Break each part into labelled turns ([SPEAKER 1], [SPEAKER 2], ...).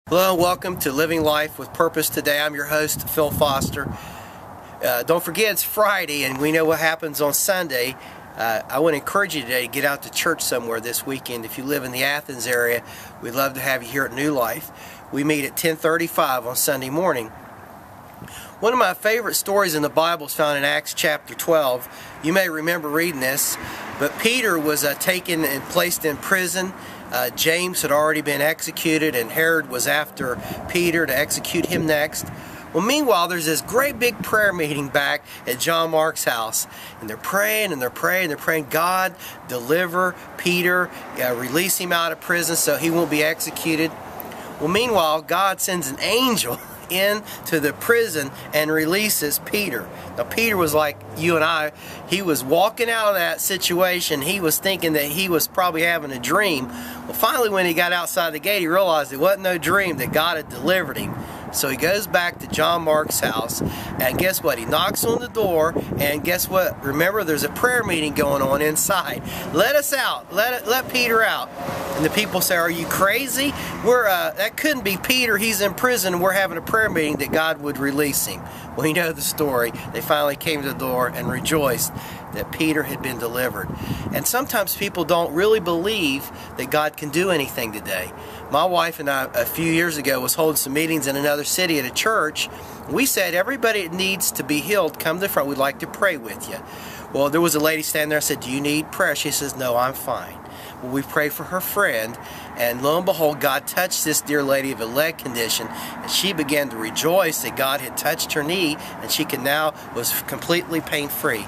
[SPEAKER 1] Hello, welcome to Living Life with Purpose today. I'm your host, Phil Foster. Don't forget it's Friday and we know what happens on Sunday. I want to encourage you today to get out to church somewhere this weekend. If you live in the Athens area, we'd love to have you here at New Life. We meet at 10:35 on Sunday morning. One of my favorite stories in the Bible is found in Acts chapter 12. You may remember reading this, but Peter was taken and placed in prison. James had already been executed, and Herod was after Peter to execute him next. Well, meanwhile, there's this great big prayer meeting back at John Mark's house, and they're praying and they're praying and they're praying, God, deliver Peter, release him out of prison so he won't be executed. Well, meanwhile, God sends an angel into the prison and releases Peter. Now, Peter was like you and I. He was walking out of that situation. He was thinking that he was probably having a dream. Well, finally, when he got outside the gate, he realized it wasn't no dream, that God had delivered him. So he goes back to John Mark's house, and guess what? He knocks on the door, and guess what? Remember, there's a prayer meeting going on inside. Let us out. Let Peter out. And the people say, are you crazy? That couldn't be Peter. He's in prison, and we're having a prayer meeting that God would release him. Well, you know the story. They finally came to the door and rejoiced that Peter had been delivered. And sometimes people don't really believe that God can do anything today. My wife and I, a few years ago, was holding some meetings in another city at a church. We said, everybody that needs to be healed, come to the front. We'd like to pray with you. Well, there was a lady standing there. I said, do you need prayer? She says, no, I'm fine. Well, we prayed for her friend, and lo and behold, God touched this dear lady of a leg condition, and she began to rejoice that God had touched her knee, and she was completely pain-free.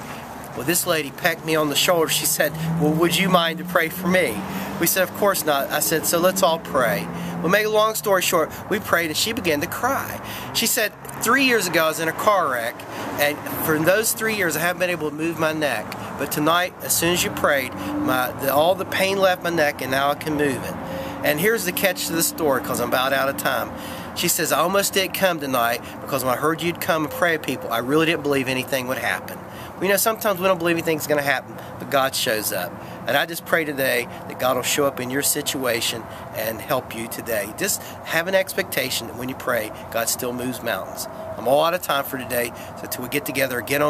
[SPEAKER 1] Well, this lady pecked me on the shoulder. She said, well, would you mind to pray for me? We said, of course not. I said, so let's all pray. Well, make a long story short, we prayed and she began to cry. She said, 3 years ago I was in a car wreck, and for those 3 years I haven't been able to move my neck. But tonight, as soon as you prayed, all the pain left my neck, and now I can move it. And here's the catch to the story, because I'm about out of time. She says, I almost didn't come tonight because when I heard you'd come and pray with people, I really didn't believe anything would happen. Well, you know, sometimes we don't believe anything's going to happen, but God shows up. And I just pray today that God will show up in your situation and help you today. Just have an expectation that when you pray, God still moves mountains. I'm all out of time for today, so till we get together again on